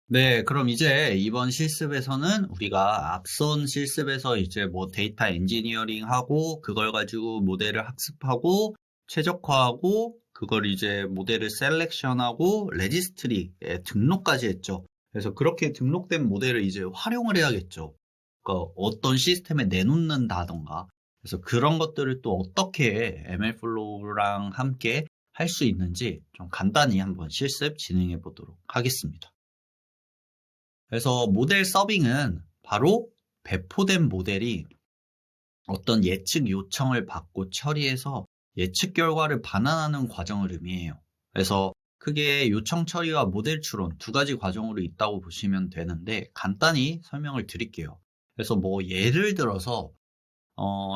네, 그럼 이제 이번 실습에서는 우리가 앞선 실습에서 이제 뭐 데이터 엔지니어링 하고 그걸 가지고 모델을 학습하고 최적화하고 그걸 이제 모델을 셀렉션하고 레지스트리에 등록까지 했죠. 그래서 그렇게 등록된 모델을 이제 활용을 해야겠죠. 그러니까 어떤 시스템에 내놓는다던가. 그래서 그런 것들을 또 어떻게 MLflow랑 함께 할 수 있는지 좀 간단히 한번 실습 진행해 보도록 하겠습니다. 그래서 모델 서빙은 바로 배포된 모델이 어떤 예측 요청을 받고 처리해서 예측 결과를 반환하는 과정을 의미해요. 그래서 크게 요청 처리와 모델 추론 두 가지 과정으로 있다고 보시면 되는데 간단히 설명을 드릴게요. 그래서 뭐 예를 들어서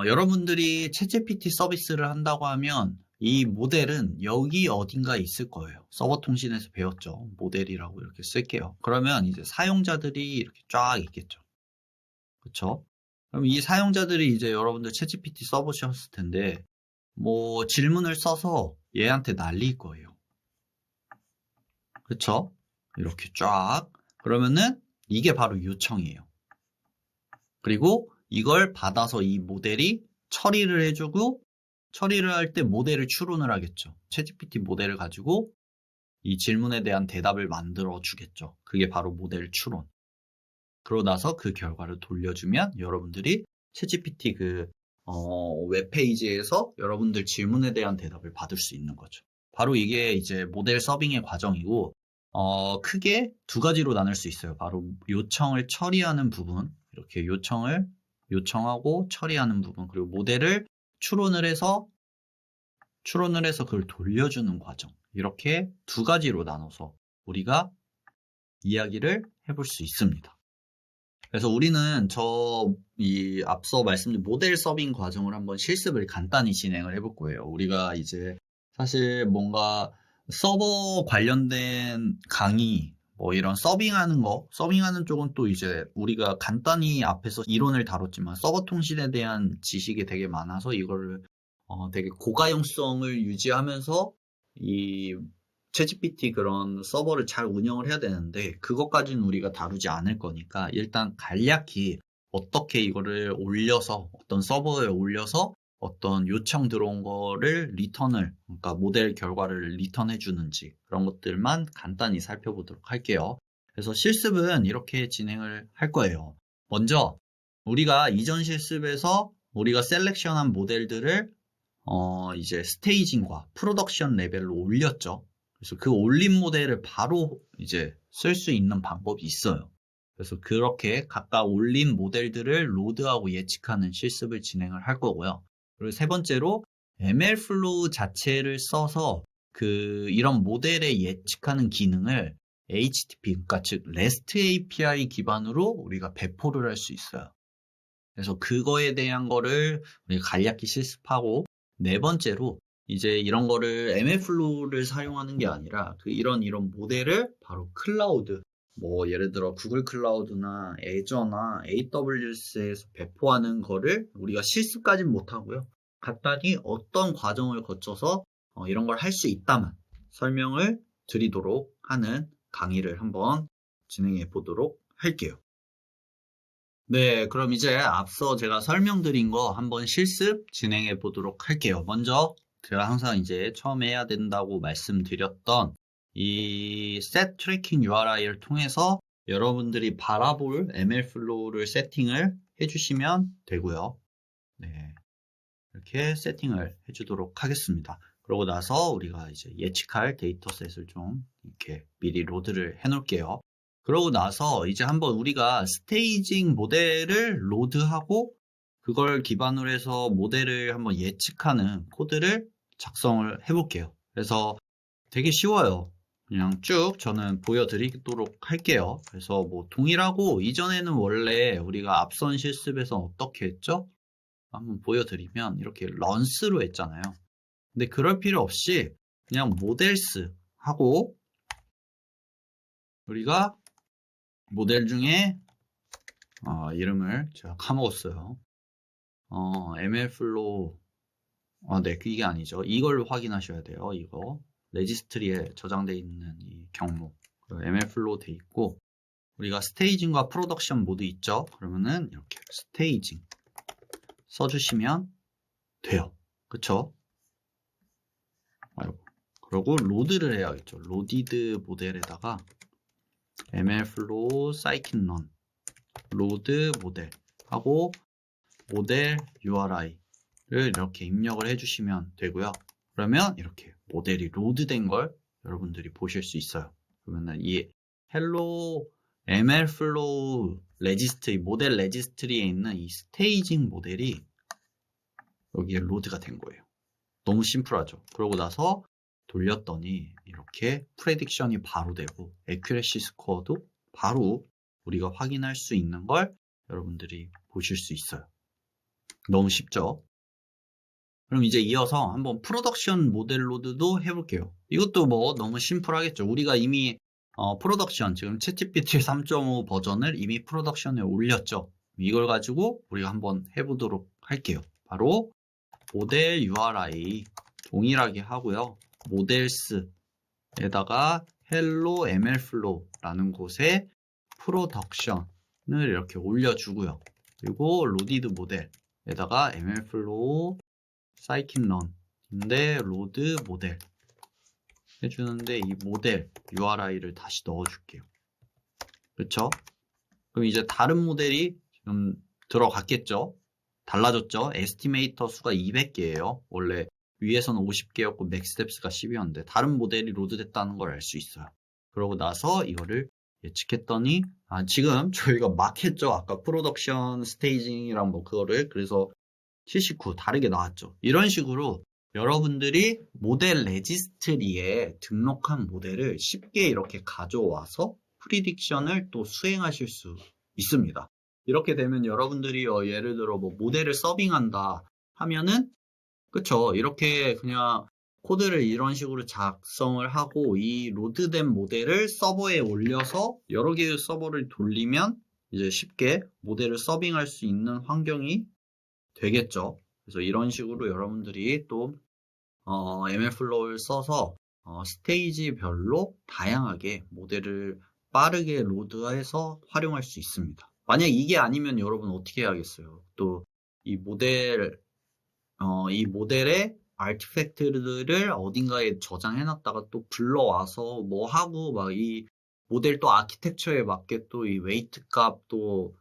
여러분들이 챗GPT 서비스를 한다고 하면 이 모델은 여기 어딘가에 있을 거예요. 서버 통신에서 배웠죠. 모델이라고 이렇게 쓸게요. 그러면 이제 사용자들이 이렇게 쫙 있겠죠. 그렇죠? 그럼 이 사용자들이 이제 여러분들 챗GPT 써보셨을 텐데 뭐 질문을 써서 얘한테 날릴 거예요. 그렇죠? 이렇게 쫙. 그러면은 이게 바로 요청이에요. 그리고 이걸 받아서 이 모델이 처리를 해주고 처리를 할 때 모델을 추론을 하겠죠. 챗GPT 모델을 가지고 이 질문에 대한 대답을 만들어 주겠죠. 그게 바로 모델 추론. 그러고 나서 그 결과를 돌려주면 여러분들이 챗GPT 웹페이지에서 여러분들 질문에 대한 대답을 받을 수 있는 거죠. 바로 이게 이제 모델 서빙의 과정이고 크게 두 가지로 나눌 수 있어요. 바로 요청을 처리하는 부분, 이렇게 요청하고 처리하는 부분, 그리고 모델을 추론을 해서 그걸 돌려주는 과정. 이렇게 두 가지로 나눠서 우리가 이야기를 해볼 수 있습니다. 그래서 우리는 이 앞서 말씀드린 모델 서빙 과정을 한번 실습을 간단히 진행을 해볼 거예요. 우리가 이제 사실 뭔가 서버 관련된 강의, 뭐 이런 서빙하는 쪽은 또 이제 우리가 간단히 앞에서 이론을 다뤘지만 서버 통신에 대한 지식이 되게 많아서 이거를 되게 고가용성을 유지하면서 이 챗GPT 그런 서버를 잘 운영을 해야 되는데 그것까지는 우리가 다루지 않을 거니까 일단 간략히 어떻게 이거를 올려서 어떤 서버에 올려서 어떤 요청 들어온 거를 그러니까 모델 결과를 리턴해 주는지 그런 것들만 간단히 살펴보도록 할게요. 그래서 실습은 이렇게 진행을 할 거예요. 먼저 우리가 이전 실습에서 우리가 셀렉션한 모델들을 이제 스테이징과 프로덕션 레벨로 올렸죠. 그래서 그 올린 모델을 바로 이제 쓸 수 있는 방법이 있어요. 그래서 그렇게 각각 올린 모델들을 로드하고 예측하는 실습을 진행을 할 거고요. 그리고 세 번째로 MLflow 자체를 써서 이런 모델에 예측하는 기능을 HTTP, 그러니까 즉 REST API 기반으로 우리가 배포를 할 수 있어요. 그래서 그거에 대한 거를 우리가 간략히 실습하고 네 번째로 이제 이런 거를 MLflow를 사용하는 게 아니라 이런 모델을 바로 클라우드, 뭐 예를 들어 구글 클라우드나 애저나 AWS에서 배포하는 거를 우리가 실습까진 못하고요. 간단히 어떤 과정을 거쳐서 이런 걸 할 수 있다만 설명을 드리도록 하는 강의를 한번 진행해 보도록 할게요. 네, 그럼 이제 앞서 제가 설명드린 거 한번 실습 진행해 보도록 할게요. 먼저 제가 항상 이제 처음 해야 된다고 말씀드렸던 이 set tracking URI를 통해서 여러분들이 바라볼 MLflow를 세팅을 해주시면 되고요. 네, 이렇게 세팅을 해주도록 하겠습니다. 그러고 나서 우리가 이제 예측할 데이터셋을 좀 이렇게 미리 로드를 해 놓을게요. 그러고 나서 이제 한번 우리가 스테이징 모델을 로드하고 그걸 기반으로 해서 모델을 한번 예측하는 코드를 작성을 해볼게요. 그래서 되게 쉬워요. 그냥 쭉 저는 보여드리도록 할게요. 그래서 뭐 동일하고 이전에는 원래 우리가 앞선 실습에서 어떻게 했죠? 한번 보여드리면 이렇게 런스로 했잖아요. 근데 그럴 필요 없이 그냥 모델스 하고 우리가 모델 중에 이름을 제가 까먹었어요. MLflow 네, 이게 아니죠. 이걸 확인하셔야 돼요. 이거 레지스트리에 저장되어 있는 이 경로 MLflow 돼 있고 우리가 스테이징과 프로덕션 모두 있죠? 그러면은 이렇게 스테이징 써주시면 돼요. 그쵸? 아이고. 그리고 로드를 해야겠죠. 로디드 모델에다가 mlflow scikit-learn 로드 모델 하고 모델 URI를 이렇게 입력을 해주시면 되고요. 그러면 이렇게 모델이 로드된 걸 여러분들이 보실 수 있어요. 그러면은 이 hello mlflow 레지스트리 모델 레지스트리에 있는 이 스테이징 모델이 여기에 로드가 된 거예요. 너무 심플하죠. 그러고 나서 돌렸더니 이렇게 프레딕션이 바로 되고 애큐레시 스코어도 바로 우리가 확인할 수 있는 걸 여러분들이 보실 수 있어요. 너무 쉽죠? 그럼 이제 이어서 한번 프로덕션 모델 로드도 해볼게요. 이것도 뭐 너무 심플하겠죠. 우리가 이미 프로덕션 지금 챗GPT 3.5 버전을 이미 프로덕션에 올렸죠. 이걸 가지고 우리가 한번 해보도록 할게요. 바로 모델 URI 동일하게 하고요. 모델스에다가 hello mlflow라는 곳에 프로덕션을 이렇게 올려주고요. 그리고 로디드 모델에다가 mlflow scikit-learn인데 로드 모델 해주는데 이 모델 URI를 다시 넣어줄게요. 그렇죠? 그럼 이제 다른 모델이 지금 들어갔겠죠? 달라졌죠? 에스티메이터 수가 200개예요. 원래 위에서는 50개였고 맥스텝스가 10이었는데 다른 모델이 로드됐다는 걸 알 수 있어요. 그러고 나서 이거를 예측했더니 지금 저희가 막 했죠. 아까 프로덕션 스테이징이랑 뭐 그거를 그래서 79 다르게 나왔죠. 이런 식으로 여러분들이 모델 레지스트리에 등록한 모델을 쉽게 이렇게 가져와서 프리딕션을 또 수행하실 수 있습니다. 이렇게 되면 여러분들이 예를 들어 뭐 모델을 서빙한다 하면은 그쵸. 이렇게 그냥 코드를 이런 식으로 작성을 하고 이 로드된 모델을 서버에 올려서 여러 개의 서버를 돌리면 이제 쉽게 모델을 서빙할 수 있는 환경이 되겠죠. 그래서 이런 식으로 여러분들이 또 mlflow를 써서 스테이지별로 다양하게 모델을 빠르게 로드해서 활용할 수 있습니다. 만약 이게 아니면 여러분 어떻게 해야겠어요? 또 이 모델의 아티팩트들을 어딘가에 저장해놨다가 또 불러와서 뭐 하고 막 이 모델 또 아키텍처에 맞게 또 이 웨이트 값도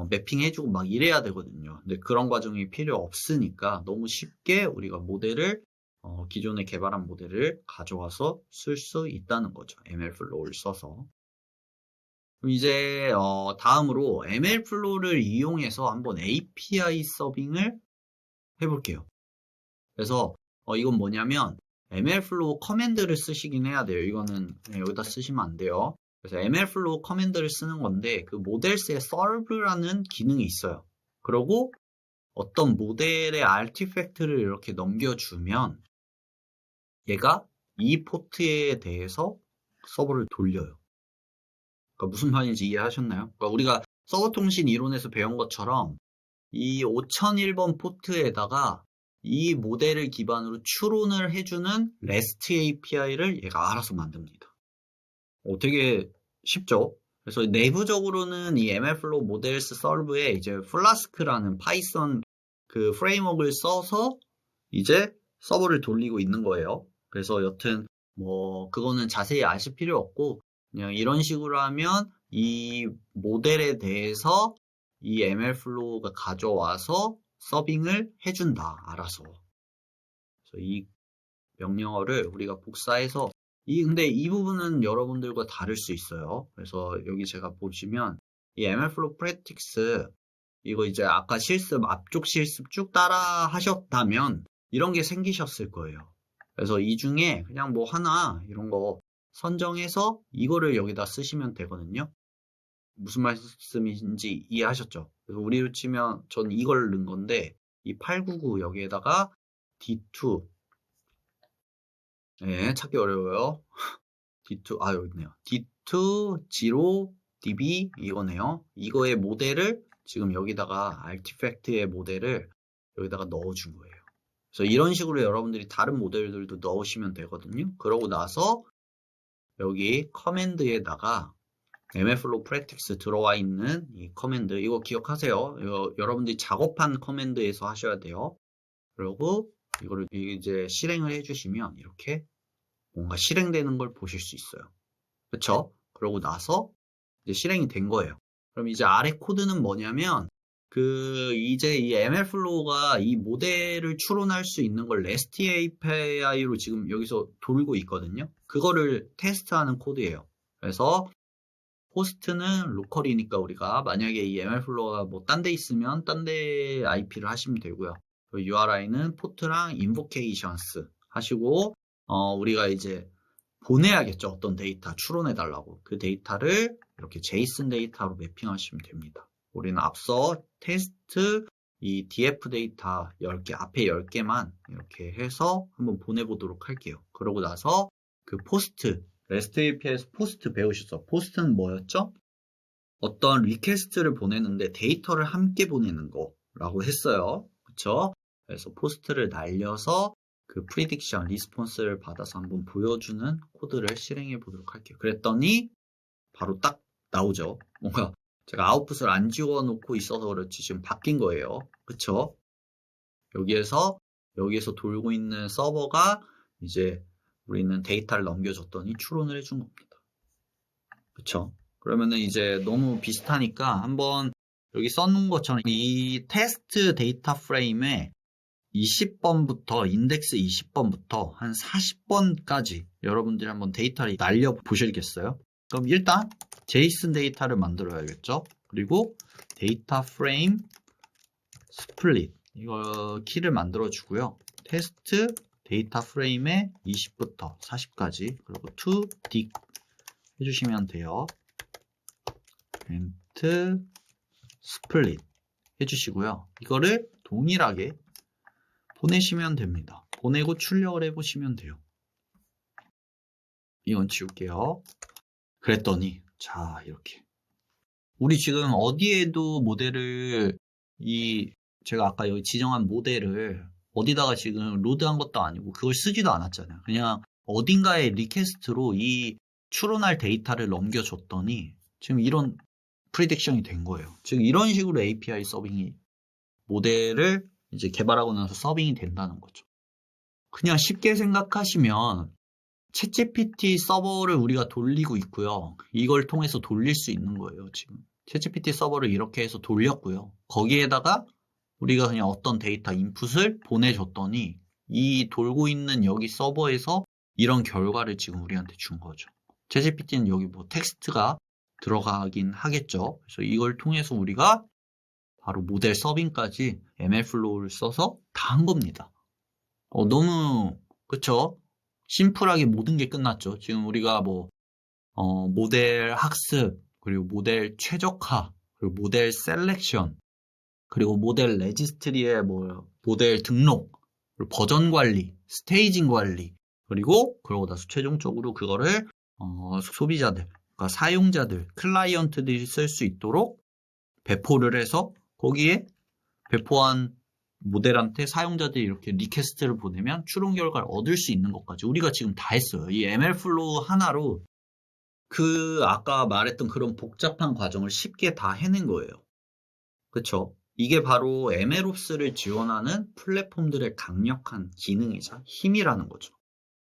매핑해주고 막 이래야 되거든요. 근데 그런 과정이 필요 없으니까 너무 쉽게 우리가 모델을 기존에 개발한 모델을 가져와서 쓸 수 있다는 거죠. mlflow를 써서. 그럼 이제 다음으로 mlflow를 이용해서 한번 API 서빙을 해볼게요. 그래서 이건 뭐냐면 mlflow 커맨드를 쓰시긴 해야 돼요. 이거는 여기다 쓰시면 안 돼요. 그래서 mlflow 커맨드를 쓰는 건데 그 모델스의 serve라는 기능이 있어요. 그리고 어떤 모델의 아티팩트를 이렇게 넘겨주면 얘가 이 포트에 대해서 서버를 돌려요. 그러니까 무슨 말인지 이해하셨나요? 그러니까 우리가 서버 통신 이론에서 배운 것처럼 이 5001번 포트에다가 이 모델을 기반으로 추론을 해주는 REST API를 얘가 알아서 만듭니다. 되게 쉽죠? 그래서 내부적으로는 이 mlflow 모델스 서브에 이제 플라스크라는 파이썬 그 프레임워크를 써서 이제 서버를 돌리고 있는 거예요. 그래서 여튼 뭐 그거는 자세히 아실 필요 없고 그냥 이런 식으로 하면 이 모델에 대해서 이 mlflow가 가져와서 서빙을 해준다, 알아서. 그래서 이 명령어를 우리가 복사해서 근데 이 부분은 여러분들과 다를 수 있어요. 그래서 여기 제가 보시면 이 mlflow practice 이거 이제 아까 실습 앞쪽 실습 쭉 따라 하셨다면 이런 게 생기셨을 거예요. 그래서 이 중에 그냥 뭐 하나 이런 거 선정해서 이거를 여기다 쓰시면 되거든요. 무슨 말씀인지 이해하셨죠? 그래서 우리로 치면 전 이걸 넣은 건데 이 899 여기에다가 D2 네, 찾기 어려워요. D2 여기 있네요. D2 0 DB 이거네요. 이거의 모델을 지금 여기다가 아티팩트의 모델을 여기다가 넣어준 거예요. 그래서 이런 식으로 여러분들이 다른 모델들도 넣으시면 되거든요. 그러고 나서 여기 커맨드에다가 MLflow practice 들어와 있는 이 커맨드, 이거 기억하세요. 이거 여러분들이 작업한 커맨드에서 하셔야 돼요. 그리고 이거를 이제 실행을 해주시면 이렇게 뭔가 실행되는 걸 보실 수 있어요. 그쵸? 그러고 나서 이제 실행이 된 거예요. 그럼 이제 아래 코드는 뭐냐면 이제 이 MLflow가 이 모델을 추론할 수 있는 걸 REST API로 지금 여기서 돌고 있거든요. 그거를 테스트하는 코드예요. 그래서 호스트는 로컬이니까 우리가 만약에 이 MLflow가 뭐 딴 데 있으면 딴 데 IP를 하시면 되고요. URI는 포트랑 invocations 하시고 우리가 이제 보내야겠죠. 어떤 데이터 추론해 달라고. 그 데이터를 이렇게 JSON 데이터로 매핑하시면 됩니다. 우리는 앞서 테스트 이 df 데이터 10개, 앞에 10개만 이렇게 해서 한번 보내보도록 할게요. 그러고 나서 그 포스트, REST API에서 포스트 배우셨죠? 포스트는 뭐였죠? 어떤 리퀘스트를 보내는데 데이터를 함께 보내는 거라고 했어요. 그쵸? 그래서 포스트를 날려서 그 프리딕션, 리스폰스를 받아서 한번 보여주는 코드를 실행해 보도록 할게요. 그랬더니 바로 딱 나오죠. 뭔가 제가 아웃풋을 안 지워놓고 있어서 그렇지 지금 바뀐 거예요. 그쵸? 여기에서 돌고 있는 서버가 이제 우리는 데이터를 넘겨줬더니 추론을 해준 겁니다. 그쵸? 그러면은 이제 너무 비슷하니까 한번 여기 써놓은 것처럼 이 테스트 데이터 프레임에 20번부터 인덱스 20번부터 한 40번까지 여러분들이 한번 데이터를 날려 보시겠어요? 그럼 일단 JSON 데이터를 만들어야겠죠? 그리고 데이터 프레임 스플릿 이거 키를 만들어 주고요. 테스트 데이터 프레임에 20부터 40까지 그리고 to dig 해주시면 돼요. 렌트 스플릿 해주시고요. 이거를 동일하게 보내시면 됩니다. 보내고 출력을 해보시면 돼요. 이건 지울게요. 그랬더니 자 이렇게 우리 지금 어디에도 모델을 제가 아까 여기 지정한 모델을 어디다가 지금 로드한 것도 아니고 그걸 쓰지도 않았잖아요. 그냥 어딘가에 리퀘스트로 이 추론할 데이터를 넘겨줬더니 지금 이런 프리딕션이 된 거예요. 즉 이런 식으로 API 서빙이 모델을 이제 개발하고 나서 서빙이 된다는 거죠. 그냥 쉽게 생각하시면 챗GPT 서버를 우리가 돌리고 있고요. 이걸 통해서 돌릴 수 있는 거예요. 지금 챗GPT 서버를 이렇게 해서 돌렸고요. 거기에다가 우리가 그냥 어떤 데이터 인풋을 보내줬더니 이 돌고 있는 여기 서버에서 이런 결과를 지금 우리한테 준 거죠. 챗GPT는 여기 뭐 텍스트가 들어가긴 하겠죠. 그래서 이걸 통해서 우리가 바로 모델 서빙까지 MLflow를 써서 다 한 겁니다. 너무 그쵸? 심플하게 모든 게 끝났죠. 지금 우리가 모델 학습, 그리고 모델 최적화, 그리고 모델 셀렉션, 그리고 모델 레지스트리의 모델 등록, 그리고 버전 관리, 스테이징 관리, 그러고 나서 최종적으로 그거를 소비자들, 그러니까 사용자들, 클라이언트들이 쓸 수 있도록 배포를 해서 거기에 배포한 모델한테 사용자들이 이렇게 리퀘스트를 보내면 추론 결과를 얻을 수 있는 것까지 우리가 지금 다 했어요. 이 MLflow 하나로 아까 말했던 그런 복잡한 과정을 쉽게 다 해낸 거예요. 그쵸? 이게 바로 MLOps를 지원하는 플랫폼들의 강력한 기능이자 힘이라는 거죠.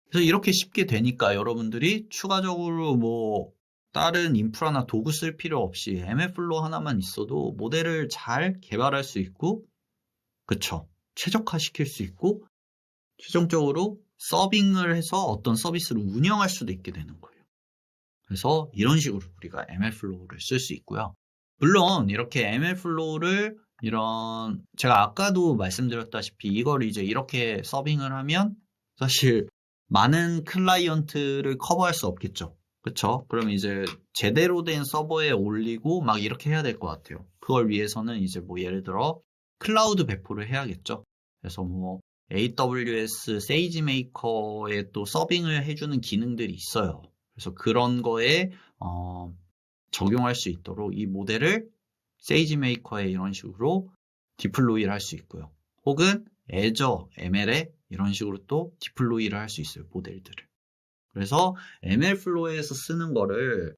그래서 이렇게 쉽게 되니까 여러분들이 추가적으로 다른 인프라나 도구 쓸 필요 없이 MLflow 하나만 있어도 모델을 잘 개발할 수 있고 그쵸. 최적화시킬 수 있고 최종적으로 서빙을 해서 어떤 서비스를 운영할 수도 있게 되는 거예요. 그래서 이런 식으로 우리가 MLflow를 쓸 수 있고요. 물론 이렇게 MLflow를 제가 아까도 말씀드렸다시피 이걸 이제 이렇게 서빙을 하면 사실 많은 클라이언트를 커버할 수 없겠죠. 그쵸? 그럼 이제 제대로 된 서버에 올리고 막 이렇게 해야 될 것 같아요. 그걸 위해서는 이제 예를 들어 클라우드 배포를 해야겠죠. 그래서 AWS 세이지메이커에 또 서빙을 해주는 기능들이 있어요. 그래서 그런 거에 적용할 수 있도록 이 모델을 세이지메이커에 이런 식으로 디플로이를 할 수 있고요. 혹은 애저 ML에 이런 식으로 또 디플로이를 할 수 있어요. 모델들을. 그래서 MLflow에서 쓰는 거를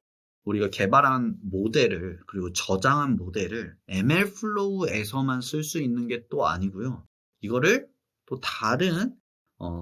우리가 개발한 모델을 그리고 저장한 모델을 MLflow에서만 쓸 수 있는 게 또 아니고요. 이거를 또 다른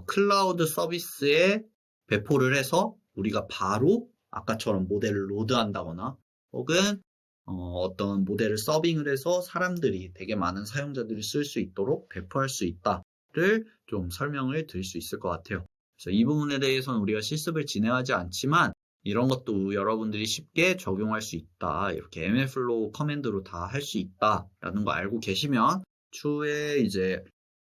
클라우드 서비스에 배포를 해서 우리가 바로 아까처럼 모델을 로드한다거나 혹은 어떤 모델을 서빙을 해서 사람들이 되게 많은 사용자들이 쓸 수 있도록 배포할 수 있다를 좀 설명을 드릴 수 있을 것 같아요. 그래서 이 부분에 대해서는 우리가 실습을 진행하지 않지만 이런 것도 여러분들이 쉽게 적용할 수 있다. 이렇게 MLflow 커맨드로 다 할 수 있다라는 거 알고 계시면 추후에 이제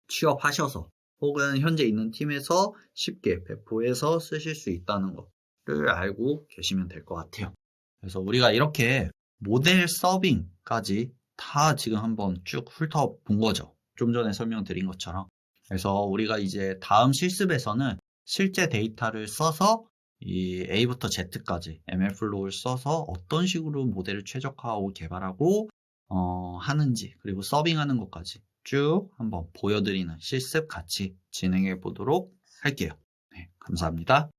취업하셔서 혹은 현재 있는 팀에서 쉽게 배포해서 쓰실 수 있다는 것을 알고 계시면 될 것 같아요. 그래서 우리가 이렇게 모델 서빙까지 다 지금 한번 쭉 훑어본 거죠. 좀 전에 설명드린 것처럼. 그래서 우리가 이제 다음 실습에서는 실제 데이터를 써서 이 A부터 Z까지 MLflow를 써서 어떤 식으로 모델을 최적화하고 개발하고 하는지 그리고 서빙하는 것까지 쭉 한번 보여드리는 실습 같이 진행해 보도록 할게요. 네, 감사합니다.